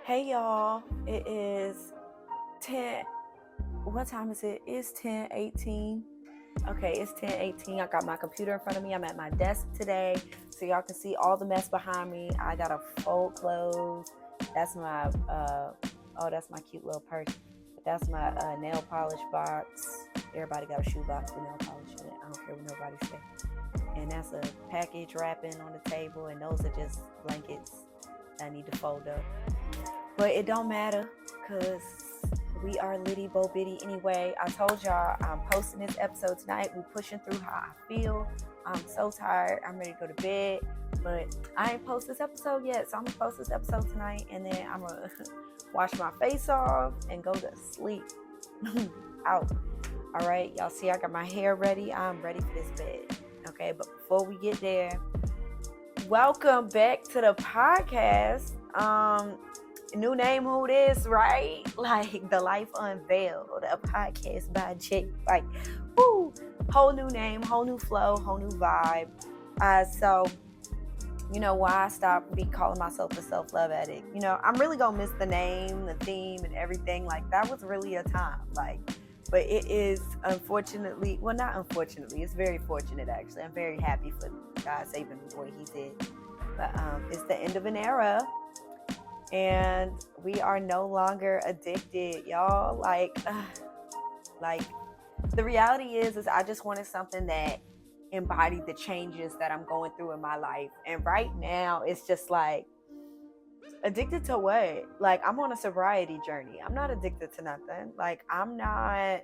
Hey y'all, it is 10. What time is it? It's 10:18. Okay, it's 10:18. I got my computer in front of me. I'm at my desk today, so y'all can see all the mess behind me. I got to fold clothes. That's my that's my cute little purse. That's my nail polish box. Everybody got a shoe box with nail polish in it. I don't care what nobody say. And that's a package wrapping on the table, and those are just blankets I need to fold up. But it don't matter, because we are Liddy Bo Biddy anyway. I told y'all I'm posting this episode tonight. We're pushing through how I feel. I'm so tired. I'm ready to go to bed. But I ain't post this episode yet. So I'm gonna post this episode tonight, and then I'm gonna wash my face off and go to sleep. Out. All right, y'all see I got my hair ready. I'm ready for this bed. Okay, but before we get there, welcome back to the podcast. New name, who this, right? Like the Life Unveiled, a podcast by Jake. Like, whoo, whole new name, whole new flow, whole new vibe. So you know why I stopped calling myself a self-love addict. You know, I'm really gonna miss the name, the theme, and everything. Like that was really a time. Like, but it is unfortunately, well, not unfortunately, it's very fortunate actually. I'm very happy for God saving the boy He did. But it's the end of an era. And we are no longer addicted, y'all. Like the reality is I just wanted something that embodied the changes that I'm going through in my life. And right now, it's just like, addicted to what? Like, I'm on a sobriety journey. I'm not addicted to nothing. Like, I'm not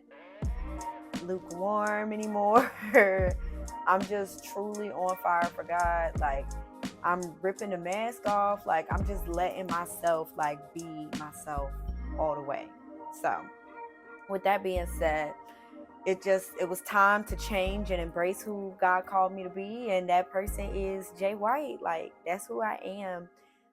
lukewarm anymore. I'm just truly on fire for God. Like, I'm ripping the mask off. Like, I'm just letting myself like be myself all the way. So with that being said, it was time to change and embrace who God called me to be. And that person is Jay White. Like, that's who I am.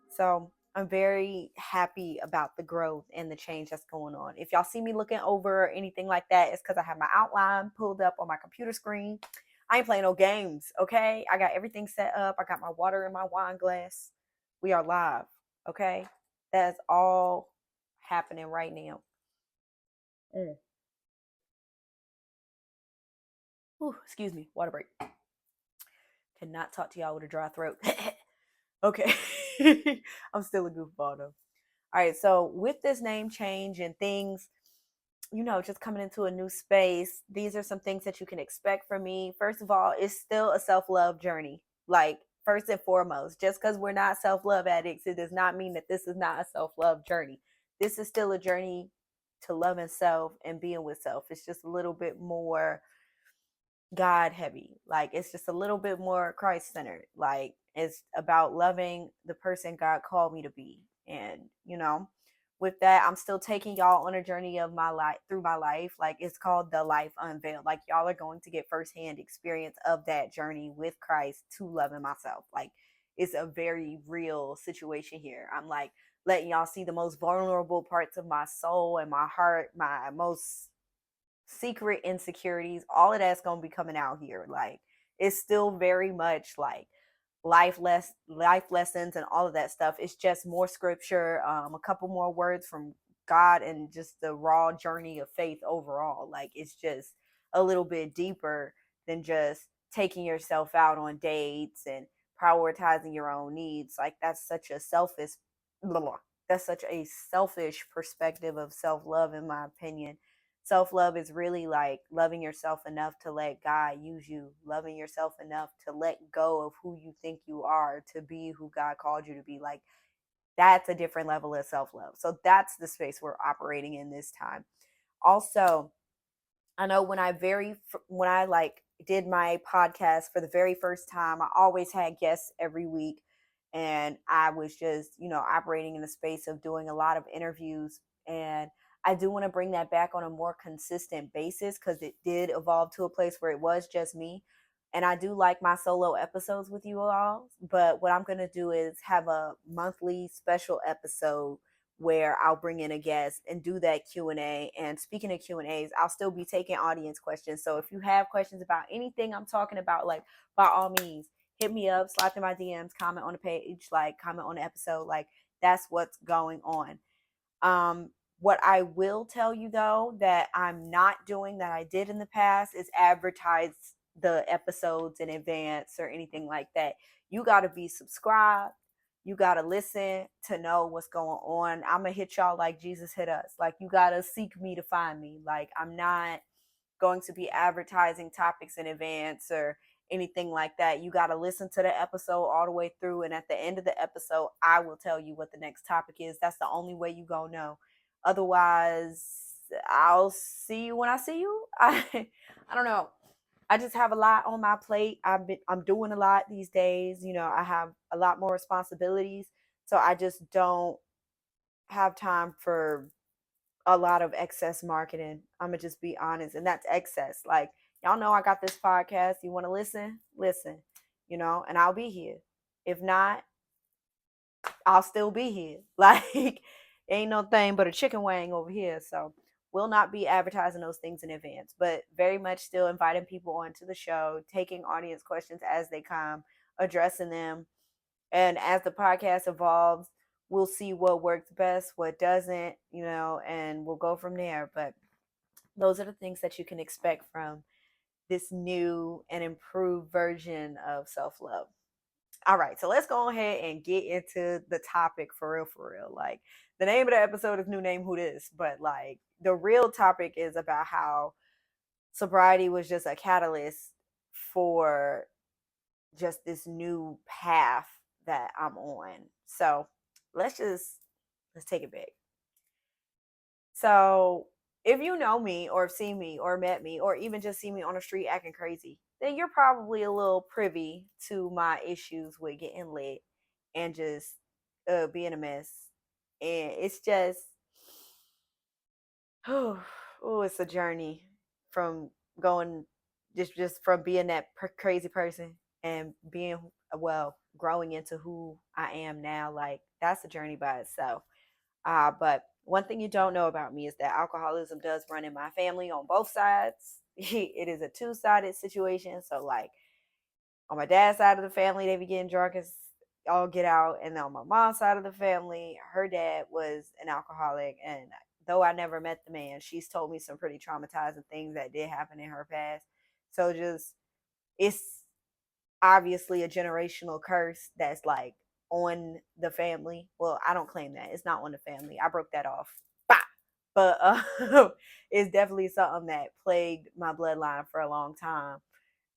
So I'm very happy about the growth and the change that's going on. If y'all see me looking over or anything like that, it's because I have my outline pulled up on my computer screen. I ain't playing no games, okay? I got everything set up. I got my water in my wine glass. We are live, okay? That's all happening right now. Ooh, excuse me, water break. Cannot talk to y'all with a dry throat. Okay. I'm still a goofball though. All right, so with this name change and things, you know, just coming into a new space, these are some things that you can expect from me. First of all, it's still a self-love journey. Like, first and foremost, just because we're not self-love addicts, it does not mean that this is not a self-love journey. This is still a journey to loving self and being with self. It's just a little bit more God heavy. Like, it's just a little bit more Christ centered. Like, it's about loving the person God called me to be. And, you know, with that, I'm still taking y'all on a journey of my life through my life. Like, it's called the Life Unveiled. Like, y'all are going to get firsthand experience of that journey with Christ to loving myself. Like, it's a very real situation here. I'm like letting y'all see the most vulnerable parts of my soul and my heart, my most secret insecurities. All of that's gonna be coming out here. Like, it's still very much like life lessons and all of that stuff. It's just more scripture, a couple more words from God, and just the raw journey of faith overall. Like, it's just a little bit deeper than just taking yourself out on dates and prioritizing your own needs. Like, blah, blah. That's such a selfish perspective of self-love, in my opinion. Self-love is really like loving yourself enough to let God use you, loving yourself enough to let go of who you think you are to be who God called you to be. Like, that's a different level of self-love. So that's the space we're operating in this time. Also, I know when I like did my podcast for the very first time, I always had guests every week, and I was just, you know, operating in the space of doing a lot of interviews. And I do want to bring that back on a more consistent basis, because it did evolve to a place where it was just me. And I do like my solo episodes with you all, but what I'm going to do is have a monthly special episode where I'll bring in a guest and do that Q&A. And speaking of Q&As, I'll still be taking audience questions. So if you have questions about anything I'm talking about, like, by all means, hit me up, slide through my DMs, comment on the page, like, comment on the episode. Like, That's what's going on. What I will tell you though that I'm not doing that I did in the past is advertise the episodes in advance or anything like that. You got to be subscribed. You got to listen to know what's going on. I'm going to hit y'all like Jesus hit us. Like, you got to seek me to find me. Like, I'm not going to be advertising topics in advance or anything like that. You got to listen to the episode all the way through. And at the end of the episode, I will tell you what the next topic is. That's the only way you gonna know. Otherwise, I'll see you when I see you. I don't know. I just have a lot on my plate. I'm doing a lot these days. You know, I have a lot more responsibilities. So I just don't have time for a lot of excess marketing. I'm gonna just be honest, and that's excess. Like, y'all know I got this podcast. You want to listen? Listen, you know, and I'll be here. If not, I'll still be here. Like, ain't no thing but a chicken wing over here. So we'll not be advertising those things in advance, but very much still inviting people onto the show, taking audience questions as they come, addressing them. And as the podcast evolves, we'll see what works best, what doesn't, you know, and we'll go from there. But those are the things that you can expect from this new and improved version of self love. All right, so let's go ahead and get into the topic for real, for real. Like, the name of the episode is New Name Who This, but like, the real topic is about how sobriety was just a catalyst for just this new path that I'm on. So let's take it back. So if you know me or have seen me or met me or even just see me on the street acting crazy, then you're probably a little privy to my issues with getting lit and just being a mess. And it's just, oh, it's a journey from going, just from being that crazy person and being, well, growing into who I am now. Like, that's a journey by itself. But one thing you don't know about me is that alcoholism does run in my family on both sides. It is a two-sided situation. So, like, on my dad's side of the family, they be getting drunk as all get out. And then on my mom's side of the family, her dad was an alcoholic. And though I never met the man, she's told me some pretty traumatizing things that did happen in her past. So just, it's obviously a generational curse that's like on the family. Well, I don't claim that. It's not on the family. I broke that off. Bah! But it's definitely something that plagued my bloodline for a long time.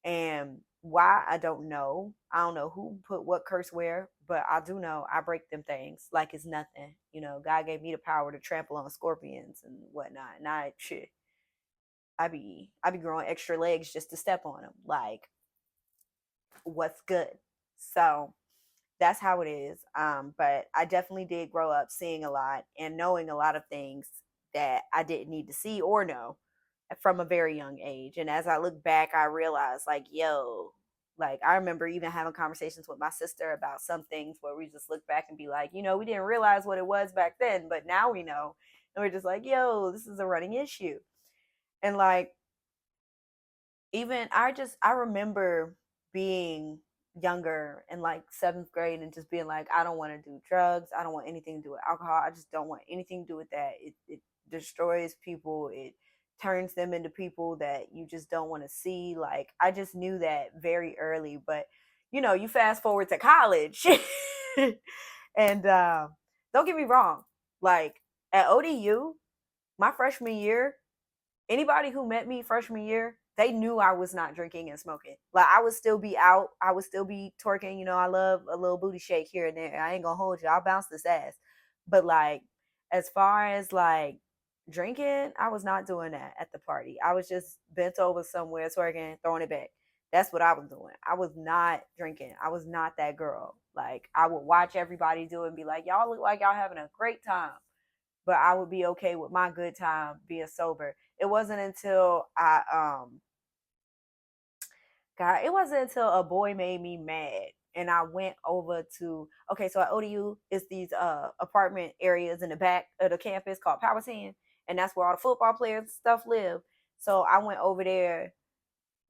And why, I don't know. I don't know who put what curse where, but I do know I break them things like it's nothing. You know, God gave me the power to trample on scorpions and whatnot. And I be growing extra legs just to step on them. Like, what's good? So that's how it is. But I definitely did grow up seeing a lot and knowing a lot of things that I didn't need to see or know from a very young age. And as I look back, I realized, like, yo, like, I remember even having conversations with my sister about some things where we just look back and be like, you know, we didn't realize what it was back then, but now we know. And we're just like, yo, this is a running issue. And like, even I remember being younger in like seventh grade and just being like, I don't want to do drugs. I don't want anything to do with alcohol. I just don't want anything to do with that. It destroys people. It turns them into people that you just don't want to see. Like, I just knew that very early. But you know, you fast forward to college and don't get me wrong, like at ODU, my freshman year, anybody who met me freshman year, they knew I was not drinking and smoking. Like, I would still be out. I would still be twerking. You know, I love a little booty shake here and there. I ain't gonna hold you. I'll bounce this ass. But like, as far as like drinking, I was not doing that at the party. I was just bent over somewhere twerking, throwing it back. That's what I was doing. I was not drinking. I was not that girl. Like, I would watch everybody do it and be like, y'all look like y'all having a great time. But I would be okay with my good time being sober. It wasn't until it wasn't until a boy made me mad and I went over to, okay, so at ODU is these apartment areas in the back of the campus called Power 10, and that's where all the football players and stuff live. So I went over there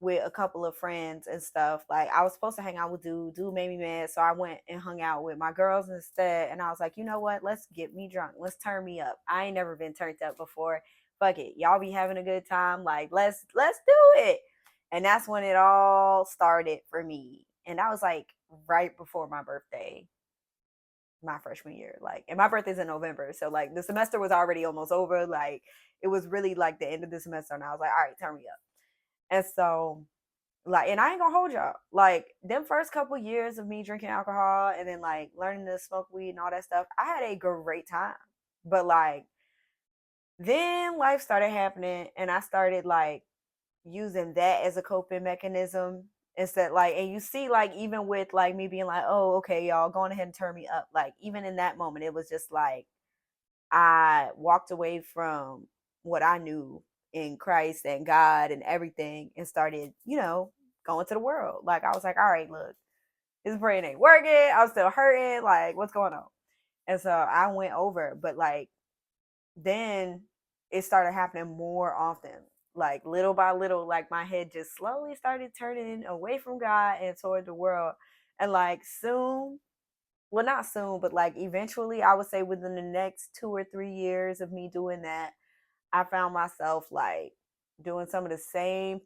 with a couple of friends and stuff. Like I was supposed to hang out with dude made me mad, so I went and hung out with my girls instead. And I was like, you know what, let's get me drunk, let's turn me up. I ain't never been turned up before. Fuck it, y'all be having a good time, like let's do it. And that's when it all started for me. And that was like right before my birthday, my freshman year. Like, and my birthday's in November, so like the semester was already almost over. Like it was really like the end of the semester, and I was like, all right, turn me up. And so, like, and I ain't gonna hold y'all, like them first couple years of me drinking alcohol and then like learning to smoke weed and all that stuff, I had a great time. But like then life started happening, and I started like using that as a coping mechanism instead. Like, and you see, like even with like me being like, oh okay y'all, going ahead and turn me up, like even in that moment it was just like I walked away from what I knew in Christ and God and everything, and started, going to the world. Like I was like, all right, look, this praying ain't working. I'm still hurting. Like, what's going on? And so I went over, but like then it started happening more often. Like little by little, like my head just slowly started turning away from God and toward the world. And like soon, well, not soon, but like eventually, I would say within the next 2 or 3 years of me doing that, I found myself like doing some of the same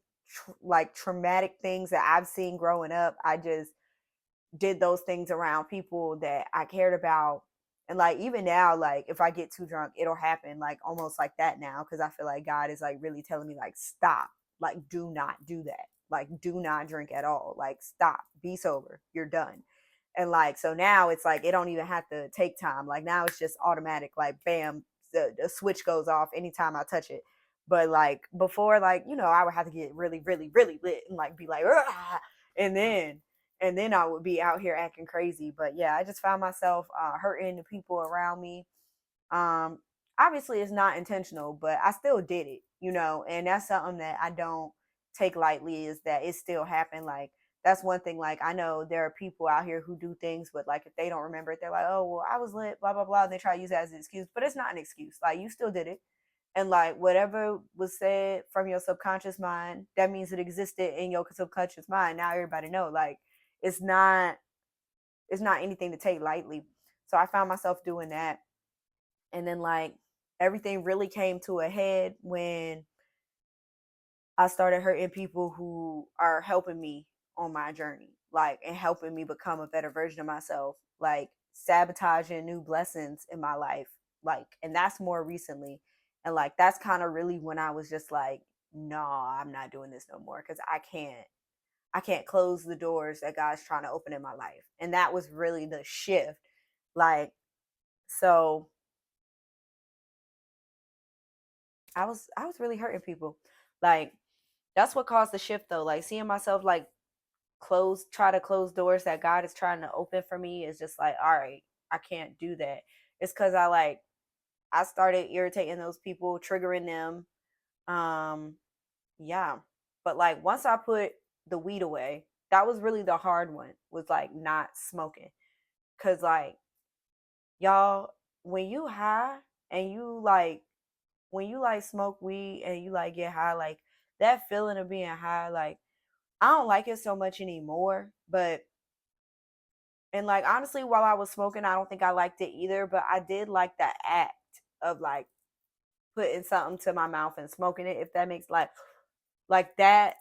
like traumatic things that I've seen growing up. I just did those things around people that I cared about. And like even now, like if I get too drunk, it'll happen like almost like that now, because I feel like God is like really telling me like stop, like do not do that, like do not drink at all, like stop, be sober, you're done. And like so now it's like it don't even have to take time. Like now it's just automatic, like bam, the switch goes off anytime I touch it. But like before, like I would have to get really, really, really lit and like be like, "Ugh," and then I would be out here acting crazy. But yeah, I just found myself hurting the people around me. Um, Obviously, it's not intentional, but I still did it, and that's something that I don't take lightly, is that it still happened. Like, that's one thing. Like, I know there are people out here who do things, but like, if they don't remember it, they're like, oh, well, I was lit, blah, blah, blah. And they try to use that as an excuse, but it's not an excuse. Like, you still did it. And like whatever was said from your subconscious mind, that means it existed in your subconscious mind. Now everybody know. Like, it's not anything to take lightly. So I found myself doing that. And then like everything really came to a head when I started hurting people who are helping me on my journey, like, and helping me become a better version of myself, like sabotaging new blessings in my life. Like, and that's more recently. And like that's kind of really when I was just like, no, I'm not doing this no more, because I can't close the doors that God's trying to open in my life. And that was really the shift. Like, so I was really hurting people. Like, that's what caused the shift though. Like seeing myself like try to close doors that God is trying to open for me is just like, all right, I can't do that. It's because I started irritating those people, triggering them. Yeah. But like once I put the weed away, that was really the hard one, was like not smoking. Cause like y'all, when you high and you like when you like smoke weed and you like get high, like that feeling of being high, like I don't like it so much anymore. But and like honestly, while I was smoking, I don't think I liked it either. But I did like the act of like putting something to my mouth and smoking it, if that makes like that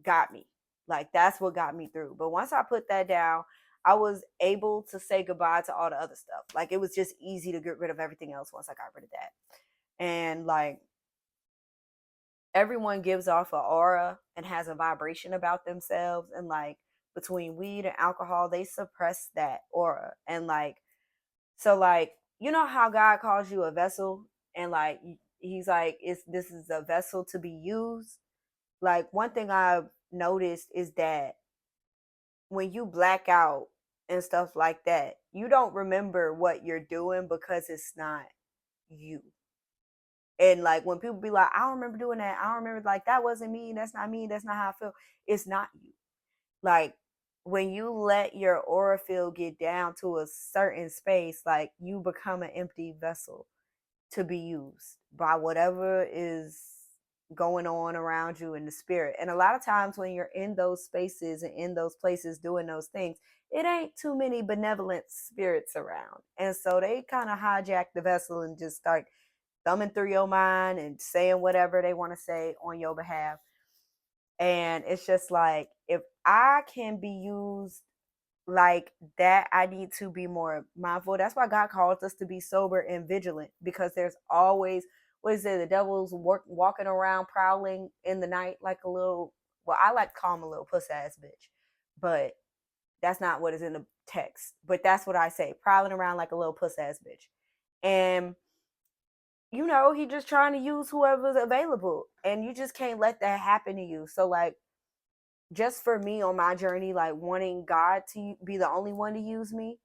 got me. Like that's what got me through. But once I put that down, I was able to say goodbye to all the other stuff. Like it was just easy to get rid of everything else once I got rid of that. And like everyone gives off an aura and has a vibration about themselves, and like between weed and alcohol, they suppress that aura. And like so like how God calls you a vessel, and like he's like, this is a vessel to be used. Like one thing I've noticed is that when you black out and stuff like that, you don't remember what you're doing because it's not you. And like when people be like, I don't remember doing that, I don't remember, like that wasn't me, that's not me, that's not how I feel. It's not you. Like when you let your aura field get down to a certain space, like you become an empty vessel to be used by whatever is going on around you in the spirit. And a lot of times when you're in those spaces and in those places doing those things, it ain't too many benevolent spirits around. And so they kind of hijack the vessel and just start thumbing through your mind and saying whatever they want to say on your behalf. And it's just like, if I can be used like that, I need to be more mindful. That's why God calls us to be sober and vigilant, because there's always, what is it, the devil's walking around prowling in the night like a little, well, I like to call him a little puss ass bitch, but that's not what is in the text. But that's what I say, prowling around like a little puss ass bitch. And he just trying to use whoever's available, and you just can't let that happen to you. So like, just for me on my journey, like wanting God to be the only one to use me,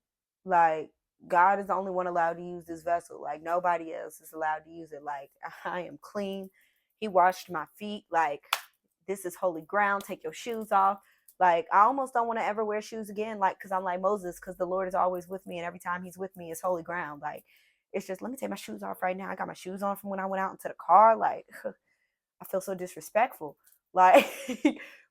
like God is the only one allowed to use this vessel. Like nobody else is allowed to use it. Like I am clean. He washed my feet. Like this is holy ground. Take your shoes off. Like I almost don't want to ever wear shoes again. Like, cause I'm like Moses, cause the Lord is always with me. And every time he's with me, it's holy ground. Like it's just, let me take my shoes off right now. I got my shoes on from when I went out into the car. Like I feel so disrespectful. Like,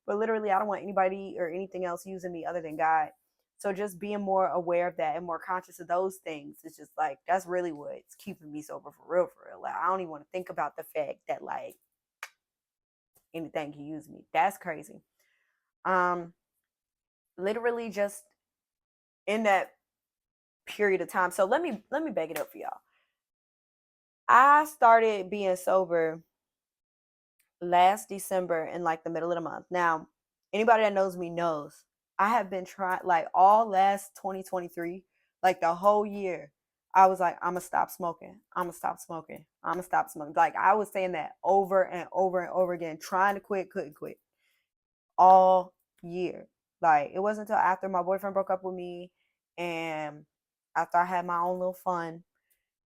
but literally, I don't want anybody or anything else using me other than God. So just being more aware of that and more conscious of those things, it's just like, that's really what's keeping me sober for real, for real. Like, I don't even want to think about the fact that like anything can use me. That's crazy. Literally just in that period of time. So let me beg it up for y'all. I started being sober last December in like the middle of the month. Now, anybody that knows me knows I have been trying, like all last 2023, like the whole year. I was like, I'm gonna stop smoking. I'm gonna stop smoking. I'm gonna stop smoking. Like I was saying that over and over and over again, trying to quit, couldn't quit all year. Like it wasn't until after my boyfriend broke up with me and after I had my own little fun,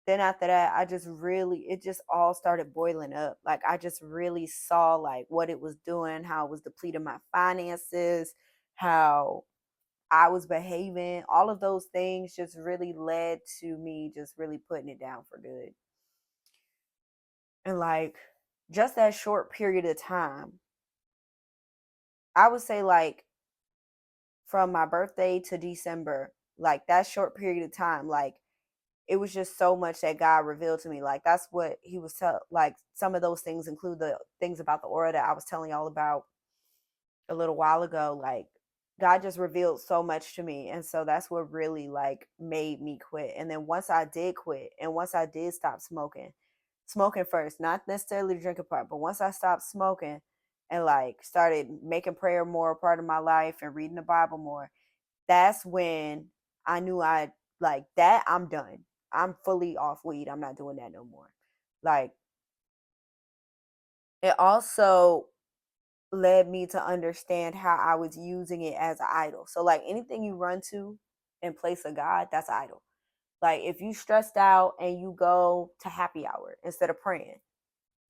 then after that, it just all started boiling up. Like I just really saw like what it was doing, how it was depleting my finances, how I was behaving. All of those things just really led to me just really putting it down for good. And like just that short period of time, I would say like from my birthday to December, like that short period of time, like it was just so much that God revealed to me. Like that's what he was like some of those things include the things about the aura that I was telling y'all about a little while ago. Like God just revealed so much to me. And so that's what really like made me quit. And then once I did quit and once I did stop smoking first, not necessarily the drinking part, but once I stopped smoking and like started making prayer more a part of my life and reading the Bible more, that's when I knew I like that I'm done. I'm fully off weed. I'm not doing that no more. Like it also led me to understand how I was using it as an idol. So like anything you run to in place of God, that's idol. Like if you stressed out and you go to happy hour instead of praying,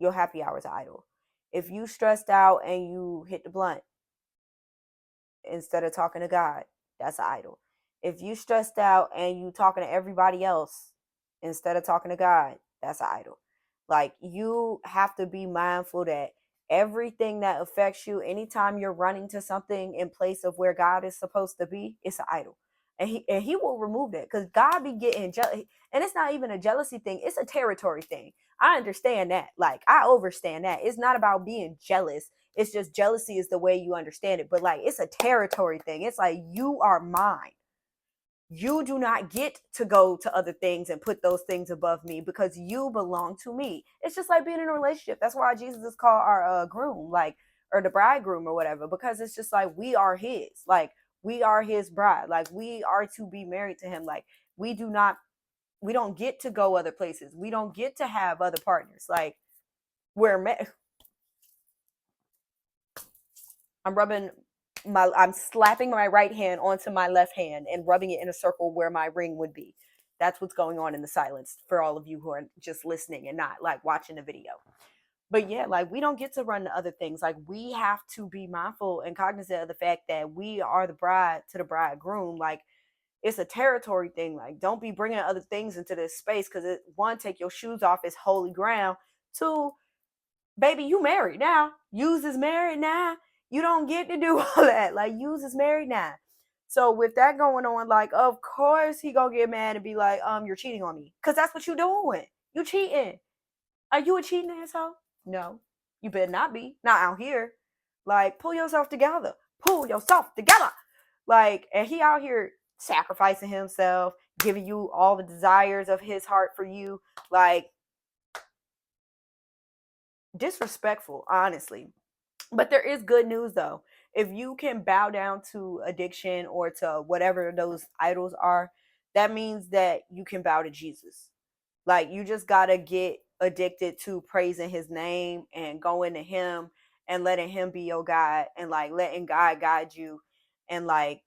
your happy hour is idol. If you stressed out and you hit the blunt instead of talking to God, that's an idol. If you stressed out and you talking to everybody else instead of talking to God, that's an idol. Like you have to be mindful that everything that affects you, anytime you're running to something in place of where God is supposed to be, it's an idol. And he will remove that because God be getting jealous. And it's not even a jealousy thing, it's a territory thing. I understand that. Like I understand that. It's not about being jealous. It's just jealousy is the way you understand it. But like it's a territory thing. It's like you are mine. You do not get to go to other things and put those things above me because you belong to me. It's just like being in a relationship. That's why Jesus is called our groom, like, or the bridegroom or whatever, because it's just like we are his. Like we are his bride. Like we are to be married to him. Like we don't get to go other places. We don't get to have other partners. Like I'm slapping my right hand onto my left hand and rubbing it in a circle where my ring would be. That's what's going on in the silence for all of you who are just listening and not like watching the video. But yeah, like we don't get to run to other things. Like we have to be mindful and cognizant of the fact that we are the bride to the bridegroom. Like it's a territory thing. Like don't be bringing other things into this space because one, take your shoes off, it's holy ground. Two, baby, you married now. Yous is married now. You don't get to do all that. Like, Yous is married now. So with that going on, like, of course he gonna get mad and be like, you're cheating on me. Cause that's what you doing. You cheating. Are you a cheating asshole? No. You better not be. Not out here. Like, pull yourself together. Pull yourself together. Like, and he out here sacrificing himself, giving you all the desires of his heart for you. Like, disrespectful, honestly. But there is good news though. If you can bow down to addiction or to whatever those idols are, that means that you can bow to Jesus. Like, you just got to get addicted to praising his name and going to him and letting him be your God, and like letting God guide you, and like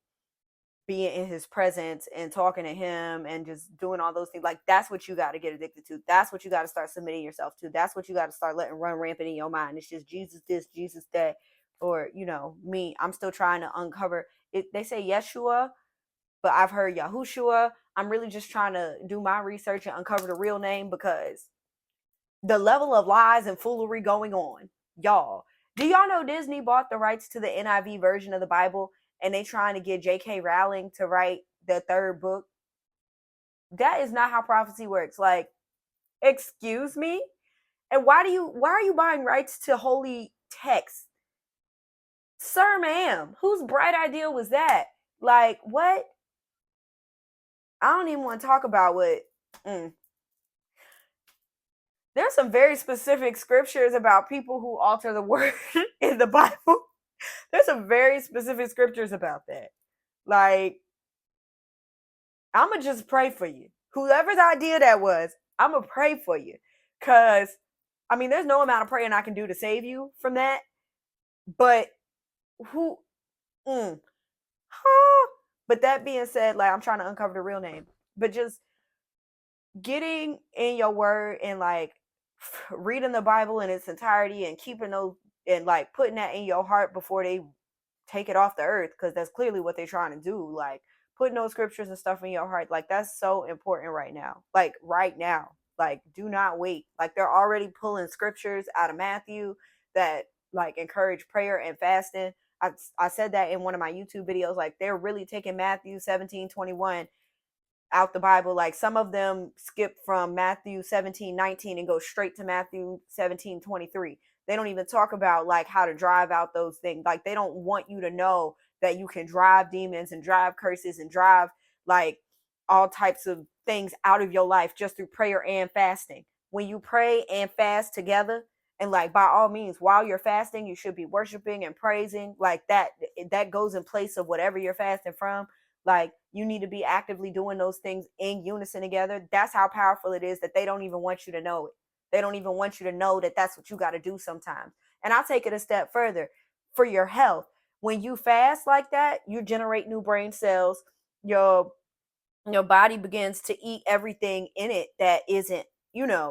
being in his presence and talking to him and just doing all those things. Like, that's what you got to get addicted to. That's what you got to start submitting yourself to. That's what you got to start letting run rampant in your mind. It's just Jesus this, Jesus that. Or, me, I'm still trying to uncover it. They say Yeshua, but I've heard Yahushua. I'm really just trying to do my research and uncover the real name, because the level of lies and foolery going on, y'all. Do y'all know Disney bought the rights to the NIV version of the Bible, and they trying to get J.K. Rowling to write the third book? That is not how prophecy works. Like, excuse me? And why are you buying rights to holy text? Sir, ma'am, whose bright idea was that? Like, what? I don't even want to talk about what. There's some very specific scriptures about people who alter the word in the Bible. There's some very specific scriptures about that. Like, I'm going to just pray for you. Whoever's idea that was, I'm going to pray for you. Because, I mean, there's no amount of praying I can do to save you from that. But who, but that being said, like, I'm trying to uncover the real name. But just getting in your word and like reading the Bible in its entirety and keeping those and like putting that in your heart before they take it off the earth, because that's clearly what they're trying to do. Like, putting those scriptures and stuff in your heart, like, that's so important right now. Like, right now. Like, do not wait. Like, they're already pulling scriptures out of Matthew that like encourage prayer and fasting. I said that in one of my YouTube videos. Like, they're really taking Matthew 17:21 out the Bible. Like, some of them skip from Matthew 17:19 and go straight to Matthew 17:23. They don't even talk about like how to drive out those things. Like, they don't want you to know that you can drive demons and drive curses and drive like all types of things out of your life just through prayer and fasting. When you pray and fast together, and like, by all means, while you're fasting, you should be worshiping and praising. Like, that goes in place of whatever you're fasting from. Like, you need to be actively doing those things in unison together. That's how powerful it is that they don't even want you to know it. They don't even want you to know that that's what you got to do sometimes. And I'll take it a step further. For your health, when you fast like that, you generate new brain cells. Your body begins to eat everything in it that isn't,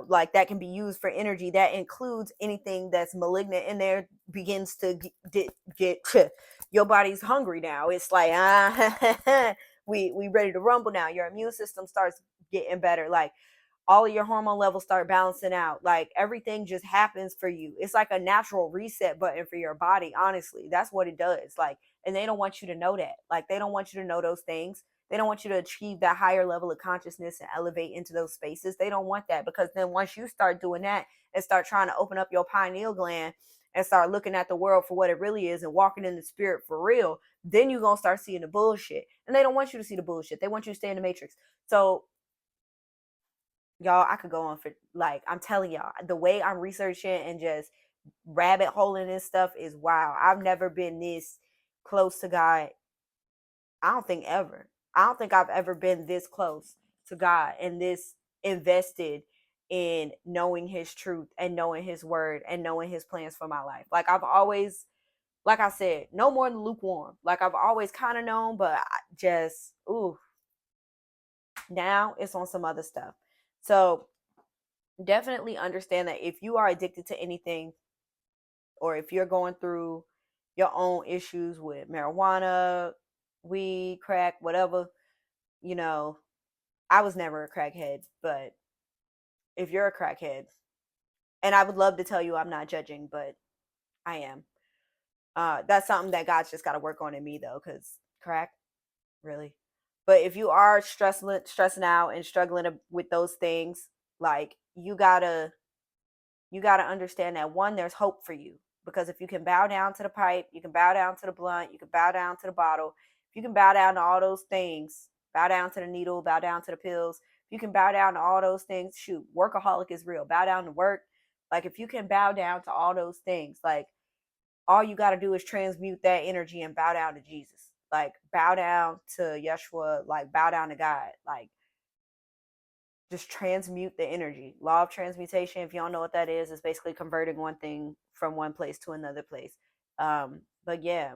like, that can be used for energy. That includes anything that's malignant in there. Begins to get your body's hungry now. It's like, we ready to rumble now. Your immune system starts getting better. Like, all of your hormone levels start balancing out. Like, everything just happens for you. It's like a natural reset button for your body. Honestly, that's what it does. Like, and they don't want you to know that. Like, they don't want you to know those things. They don't want you to achieve that higher level of consciousness and elevate into those spaces. They don't want that, because then once you start doing that and start trying to open up your pineal gland and start looking at the world for what it really is and walking in the spirit for real, then you're going to start seeing the bullshit. And they don't want you to see the bullshit. They want you to stay in the matrix. So, y'all, I could go on for, like, I'm telling y'all, the way I'm researching and just rabbit holing this stuff is wow. I've never been this close to God. I don't think ever. I don't think I've ever been this close to God and this invested in knowing his truth and knowing his word and knowing his plans for my life. Like, I've always, like I said, no more than lukewarm. Like, I've always kind of known, but I just, now it's on some other stuff. So definitely understand that if you are addicted to anything, or if you're going through your own issues with marijuana, weed, crack, whatever, I was never a crackhead, but if you're a crackhead, And I would love to tell you I'm not judging, but I am. That's something that God's just got to work on in me though, because crack, really. But if you are stressing out and struggling with those things, like you gotta understand that one, there's hope for you, because if you can bow down to the pipe, you can bow down to the blunt, you can bow down to the bottle. If you can bow down to all those things, bow down to the needle, bow down to the pills. If you can bow down to all those things, shoot, workaholic is real. Bow down to work. Like if you can bow down to all those things, like all you got to do is transmute that energy and bow down to Jesus. Like bow down to Yeshua, like bow down to God. Like just transmute the energy. Law of transmutation, if you don't know what that is basically converting one thing from one place to another place. But yeah,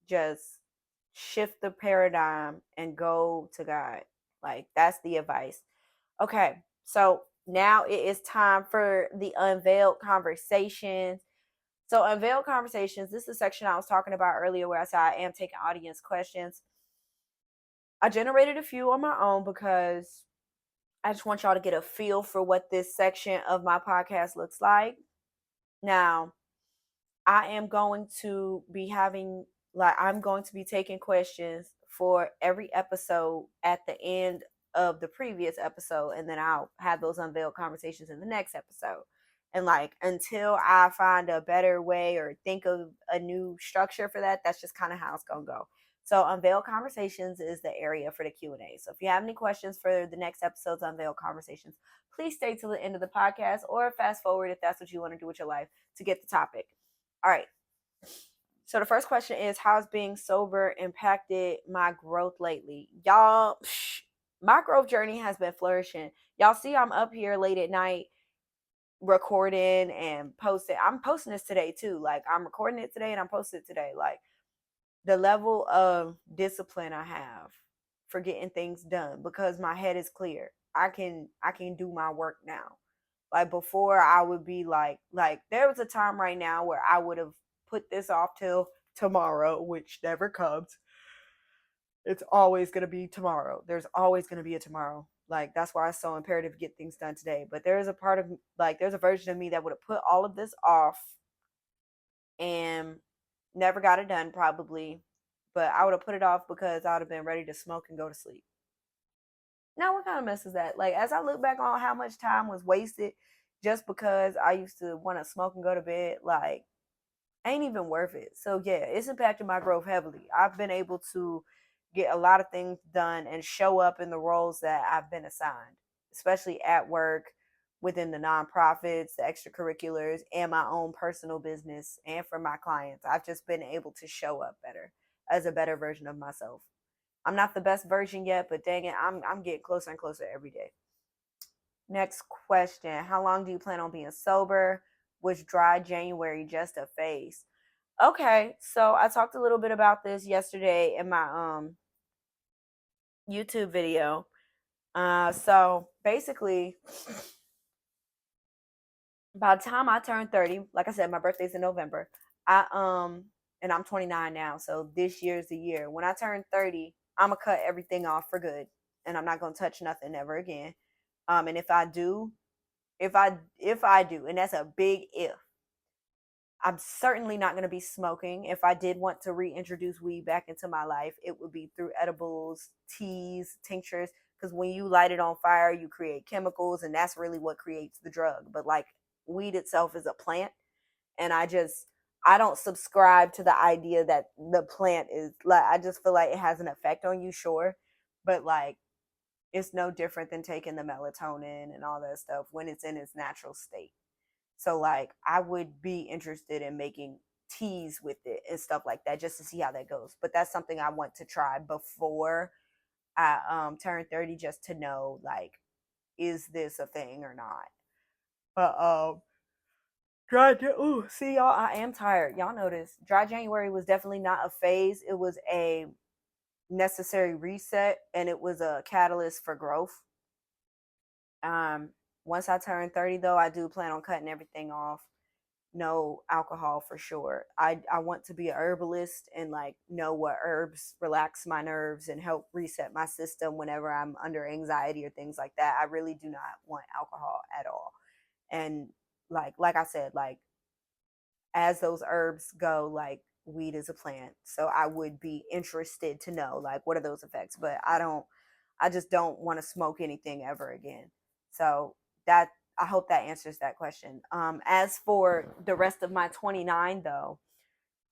just shift the paradigm and go to God. Like that's the advice. Okay, so now it is time for the Unveiled Conversations. So Unveiled Conversations, this is the section I was talking about earlier where I said I am taking audience questions. I generated a few on my own because I just want y'all to get a feel for what this section of my podcast looks like. Now, I am going to be I'm going to be taking questions for every episode at the end of the previous episode, and then I'll have those unveiled conversations in the next episode. And like until I find a better way or think of a new structure for that, that's just kind of how it's gonna go. So Unveiled Conversations is the area for the Q&A. So if you have any questions for the next episode's Unveiled Conversations, please stay till the end of the podcast or fast forward if that's what you want to do with your life to get the topic. All right. So the first question is, how's being sober impacted my growth lately? Y'all, my growth journey has been flourishing. Y'all see I'm up here late at night recording and posting. I'm posting this today too. Like I'm recording it today and I'm posting it today. Like the level of discipline I have for getting things done because my head is clear. I can do my work now. Like before I would be like there was a time right now where I would have put this off till tomorrow, which never comes. It's always going to be tomorrow. There's always going to be a tomorrow. Like that's why it's so imperative to get things done today. But there is a part of like there's a version of me that would have put all of this off and never got it done probably, but I would have put it off because I would have been ready to smoke and go to sleep. Now, what kind of mess is that? Like, as I look back on how much time was wasted just because I used to want to smoke and go to bed, like, ain't even worth it. So, yeah, it's impacted my growth heavily. I've been able to get a lot of things done and show up in the roles that I've been assigned, especially at work, within the nonprofits, the extracurriculars, and my own personal business, and for my clients. I've just been able to show up better as a better version of myself. I'm not the best version yet, but dang it, I'm getting closer and closer every day. Next question. How long do you plan on being sober? Was dry January just a phase? Okay, so I talked a little bit about this yesterday in my YouTube video. So basically, by the time I turned 30, like I said, my birthday's in November. And I'm 29 now, so this year's the year. When I turn 30, I'm gonna cut everything off for good, and I'm not gonna touch nothing ever again. And if I do, if I do, and that's a big if, I'm certainly not gonna be smoking. If I did want to reintroduce weed back into my life, it would be through edibles, teas, tinctures. Because when you light it on fire, you create chemicals, and that's really what creates the drug. But like weed itself is a plant, and I don't subscribe to the idea that the plant is like, I just feel like it has an effect on you, sure, but like it's no different than taking the melatonin and all that stuff when it's in its natural state. So like I would be interested in making teas with it and stuff like that just to see how that goes. But that's something I want to try before I turn 30, just to know like, is this a thing or not? But see y'all, I am tired. Y'all notice dry January was definitely not a phase. It was a necessary reset, and it was a catalyst for growth. Um, Once I turn 30 though, I do plan on cutting everything off. No alcohol for sure. I want to be a herbalist and like know what herbs relax my nerves and help reset my system whenever I'm under anxiety or things like that. I really do not want alcohol at all. And like I said, like as those herbs go, like weed is a plant. So I would be interested to know like what are those effects, but I just don't want to smoke anything ever again. So that I hope that answers that question. As for the rest of my 29 though,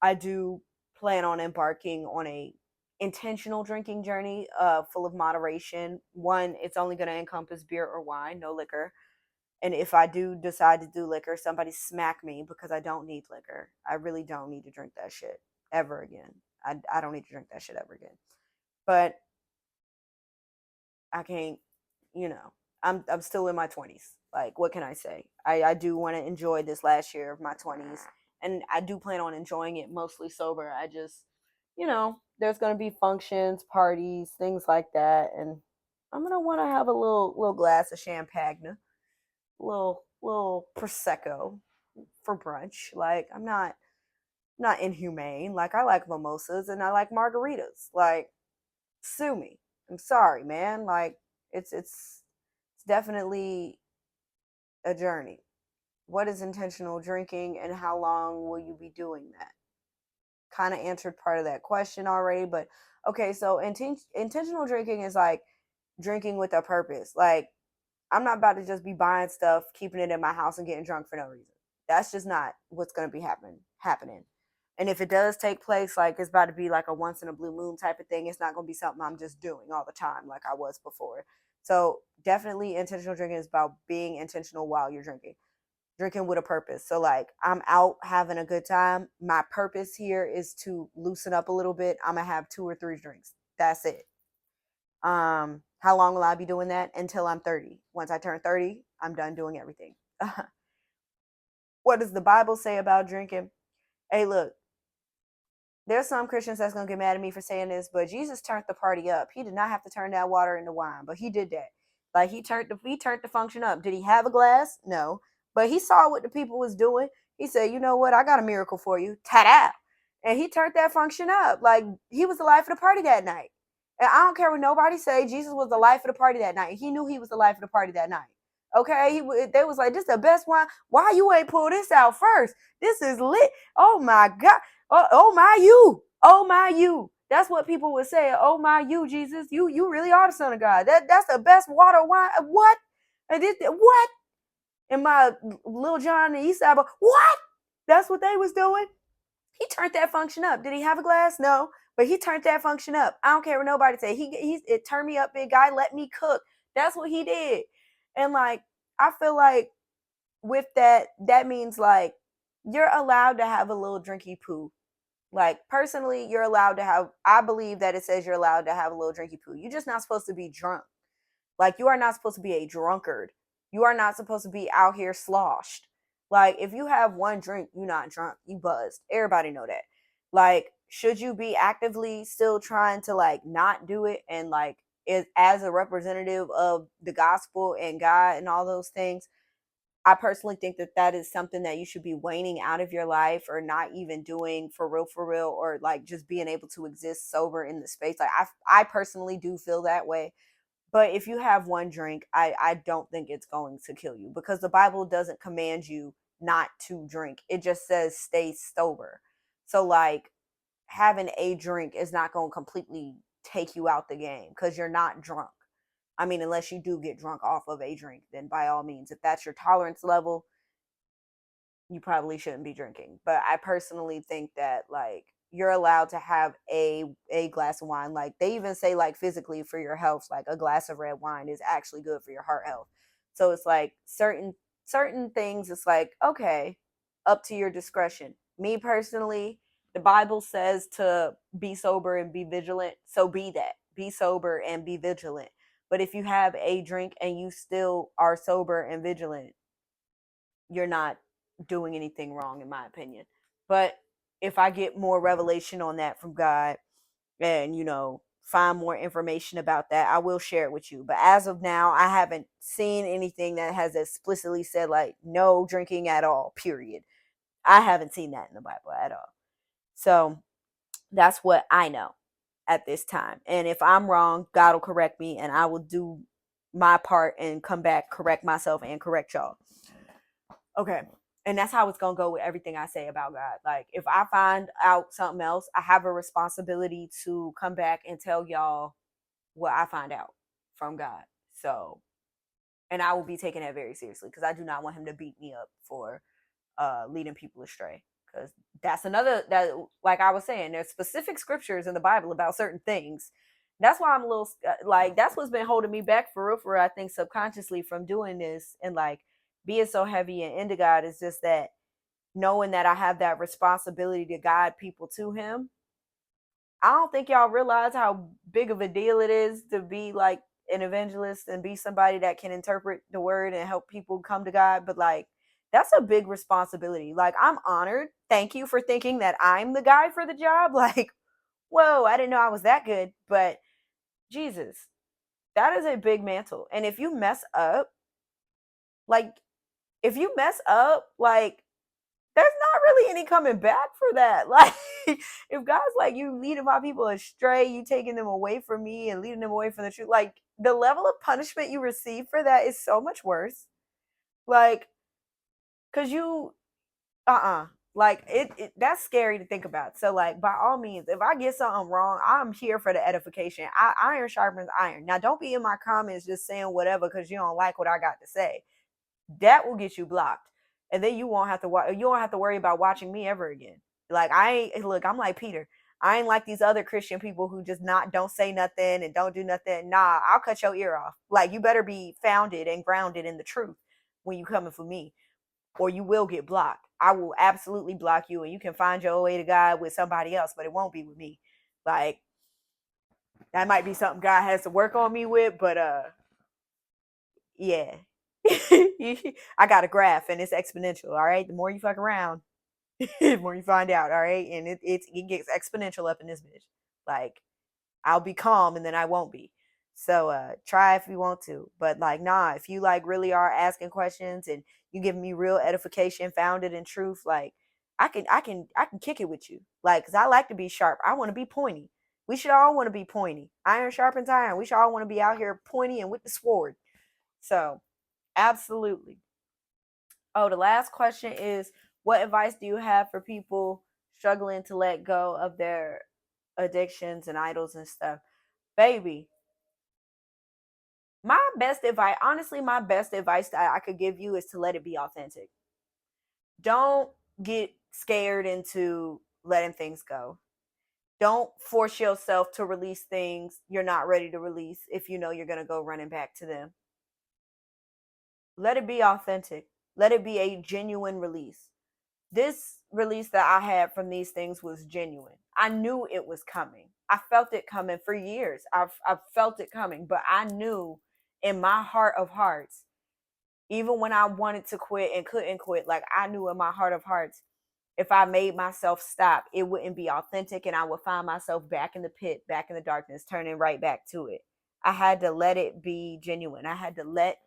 I do plan on embarking on a intentional drinking journey full of moderation. One, it's only going to encompass beer or wine, no liquor. And if I do decide to do liquor, somebody smack me because I don't need liquor. I really don't need to drink that shit ever again. I don't need to drink that shit ever again. But I can't, you know, I'm still in my 20s. Like, what can I say? I do want to enjoy this last year of my 20s. And I do plan on enjoying it mostly sober. I just, there's going to be functions, parties, things like that. And I'm going to want to have a little glass of champagne, little prosecco for brunch. Like I'm not inhumane. Like I like mimosas and I like margaritas. Like sue me. I'm sorry, man. Like it's definitely a journey. What is intentional drinking and how long will you be doing that? Kind of answered part of that question already, but okay, so intentional drinking is like drinking with a purpose. Like I'm not about to just be buying stuff, keeping it in my house and getting drunk for no reason. That's just not what's going to be happening. And if it does take place, like it's about to be like a once in a blue moon type of thing, it's not going to be something I'm just doing all the time like I was before. So definitely intentional drinking is about being intentional while you're drinking with a purpose. So like I'm out having a good time. My purpose here is to loosen up a little bit. I'm going to have 2 or 3 drinks. That's it. How long will I be doing that? Until I'm 30. Once I turn 30, I'm done doing everything. What does the Bible say about drinking? Hey, look, there's some Christians that's gonna get mad at me for saying this, but Jesus turned the party up. He did not have to turn that water into wine, but he did that. Like he turned the function up. Did he have a glass? No, but he saw what the people was doing. He said, "You know what? I got a miracle for you." Ta-da! And he turned that function up. Like he was the life of the party that night. And I don't care what nobody say. Jesus was the life of the party that night. He knew he was the life of the party that night. Okay, they was like, "This is the best wine. Why you ain't pull this out first? This is lit. Oh my God." Oh my you. Oh my you. That's what people would say. Oh my you, Jesus. You really are the Son of God. That's the best water wine. What? And this what? And my little John and the East Side, what? That's what they was doing. He turned that function up. Did he have a glass? No. But he turned that function up. I don't care what nobody say. It turned me up, big guy. Let me cook. That's what he did. And like I feel like with that means like you're allowed to have a little drinky poo. Like personally, you're allowed to have, I believe that it says you're allowed to have a little drinky poo. You're just not supposed to be drunk. Like you are not supposed to be a drunkard. You are not supposed to be out here sloshed. Like if you have one drink, you're not drunk. You buzzed. Everybody know that. Like should you be actively still trying to like not do it and like as a representative of the gospel and God and all those things? I personally think that is something that you should be waning out of your life or not even doing for real, or like just being able to exist sober in the space. Like I personally do feel that way. But if you have one drink, I don't think it's going to kill you because the Bible doesn't command you not to drink. It just says stay sober. So like having a drink is not going to completely take you out the game because you're not drunk. I mean, unless you do get drunk off of a drink, then by all means, if that's your tolerance level, you probably shouldn't be drinking. But I personally think that like you're allowed to have a glass of wine. Like they even say like physically for your health, like a glass of red wine is actually good for your heart health. So it's like certain things it's like, okay, up to your discretion. Me personally, the Bible says to be sober and be vigilant. So be that. Be sober and be vigilant. But if you have a drink and you still are sober and vigilant, you're not doing anything wrong, in my opinion. But if I get more revelation on that from God and, find more information about that, I will share it with you. But as of now, I haven't seen anything that has explicitly said, like, no drinking at all, period. I haven't seen that in the Bible at all. So that's what I know at this time. And if I'm wrong, God will correct me and I will do my part and come back, correct myself and correct y'all. Okay. And that's how it's going to go with everything I say about God. Like, if I find out something else, I have a responsibility to come back and tell y'all what I find out from God. So, and I will be taking that very seriously, because I do not want him to beat me up for leading people astray. Because that's another, that, like I was saying, there's specific scriptures in the Bible about certain things. That's why I'm a little like, that's what's been holding me back for real, I think, subconsciously, from doing this and like being so heavy and into God, is just that knowing that I have that responsibility to guide people to him. I don't think y'all realize how big of a deal it is to be like an evangelist and be somebody that can interpret the word and help people come to God. But like, that's a big responsibility. Like, I'm honored. Thank you for thinking that I'm the guy for the job. Like, whoa, I didn't know I was that good. But Jesus, that is a big mantle. And if you mess up, like, like, there's not really any coming back for that. Like, if God's like, you leading my people astray, you taking them away from me and leading them away from the truth, like, the level of punishment you receive for that is so much worse. Like, cause you, like, that's scary to think about. So like, by all means, if I get something wrong, I'm here for the edification. Iron sharpens iron. Now, don't be in my comments just saying whatever because you don't like what I got to say. That will get you blocked, and then you won't have to you won't have to worry about watching me ever again. Like, I'm like Peter. I ain't like these other Christian people who just don't say nothing and don't do nothing. Nah, I'll cut your ear off. Like, you better be founded and grounded in the truth when you coming for me, or you will get blocked. I will absolutely block you, and you can find your way to God with somebody else, but it won't be with me. Like, that might be something God has to work on me with, but yeah. I got a graph and it's exponential. All right. The more you fuck around, the more you find out. All right. And it gets exponential up in this bitch. Like, I'll be calm and then I won't be. So try if you want to. But like, nah, if you like really are asking questions and you give me real edification founded in truth, like, I can kick it with you. Like, cause I like to be sharp. I want to be pointy. We should all want to be pointy. Iron sharpens iron. We should all want to be out here pointy and with the sword. So absolutely. Oh, the last question is, what advice do you have for people struggling to let go of their addictions and idols and stuff? Baby, my best advice, honestly, my best advice that I could give you is to let it be authentic. Don't get scared into letting things go. Don't force yourself to release things you're not ready to release if you know you're going to go running back to them. Let it be authentic. Let it be a genuine release. This release that I had from these things was genuine. I knew it was coming. I felt it coming for years. I've felt it coming, but I knew in my heart of hearts, even when I wanted to quit and couldn't quit, like, I knew in my heart of hearts, if I made myself stop, it wouldn't be authentic and I would find myself back in the pit, back in the darkness, turning right back to it. I had to let it be genuine. I had to let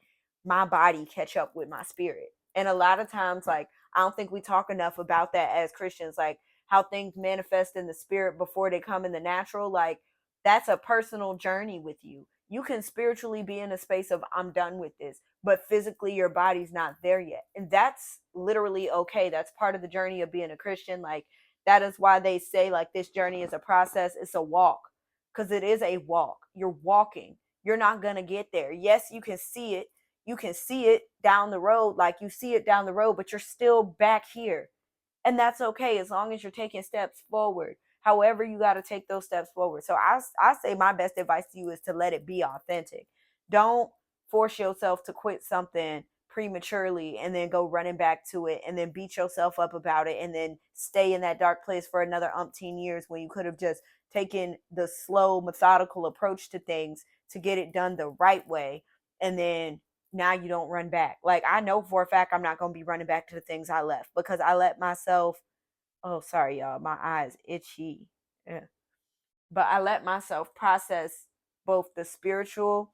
my body catch up with my spirit. And a lot of times, like, I don't think we talk enough about that as Christians, like how things manifest in the spirit before they come in the natural. Like, that's a personal journey with you. You can spiritually be in a space of, I'm done with this, but physically your body's not there yet. And that's literally okay. That's part of the journey of being a Christian. Like, that is why they say, like, this journey is a process, it's a walk, because it is a walk. You're walking. You're not going to get there. Yes, you can see it. You can see it down the road, like you see it down the road, but you're still back here. And that's okay as long as you're taking steps forward. However, you got to take those steps forward. So I say my best advice to you is to let it be authentic. Don't force yourself to quit something prematurely and then go running back to it and then beat yourself up about it and then stay in that dark place for another umpteen years when you could have just taken the slow, methodical approach to things to get it done the right way. And then now you don't run back. Like, I know for a fact I'm not going to be running back to the things I left because I let myself, oh, sorry, y'all, my eyes itchy. Yeah. But I let myself process both the spiritual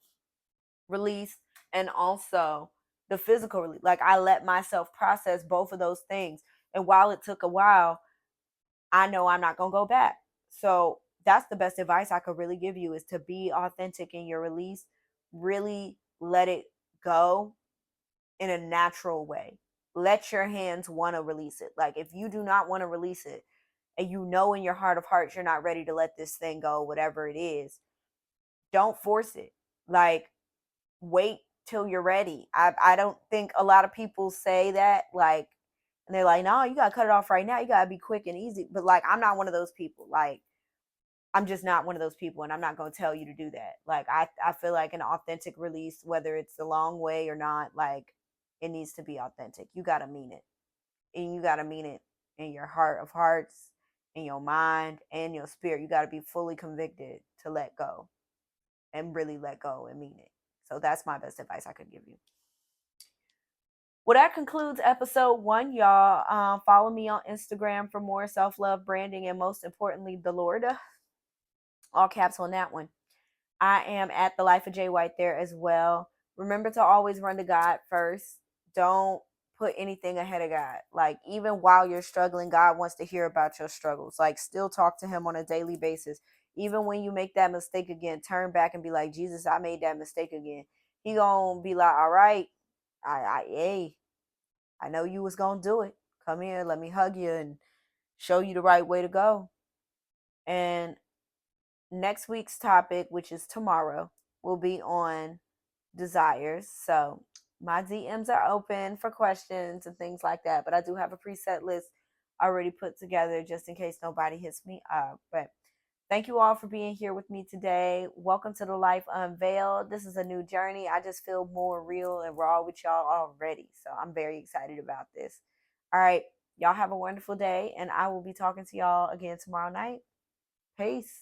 release and also the physical release. Like, I let myself process both of those things. And while it took a while, I know I'm not going to go back. So that's the best advice I could really give you, is to be authentic in your release. Really let it go in a natural way. let your hands want to release it. Like, if you do not want to release it, and you know in your heart of hearts you're not ready to let this thing go, whatever it is, don't force it. Like, wait till you're ready. I don't think a lot of people say that, like, and they're like, no, you gotta cut it off right now. You gotta be quick and easy. But like, I'm not one of those people. Like, I'm just not one of those people, and I'm not gonna tell you to do that. Like, I feel like an authentic release, whether it's the long way or not, like, it needs to be authentic. You gotta mean it. And you gotta mean it in your heart of hearts, in your mind, and your spirit. You gotta be fully convicted to let go and really let go and mean it. So that's my best advice I could give you. Well, that concludes episode 1, y'all. Follow me on Instagram for more self-love branding, and most importantly, the Lord. All caps on that one. I am at the Life of Jay White there as well. Remember to always run to God first. Don't put anything ahead of God. Like, even while you're struggling, God wants to hear about your struggles. Like, still talk to him on a daily basis. Even when you make that mistake again, turn back and be like, Jesus, I made that mistake again. He gonna be like, all right, hey, I know you was gonna do it. Come here, let me hug you and show you the right way to go. And next week's topic, which is tomorrow, will be on desires. So my DMs are open for questions and things like that. But I do have a preset list already put together just in case nobody hits me up. But thank you all for being here with me today. Welcome to the Life Unveiled. This is a new journey. I just feel more real and raw with y'all already. So I'm very excited about this. All right. Y'all have a wonderful day. And I will be talking to y'all again tomorrow night. Peace.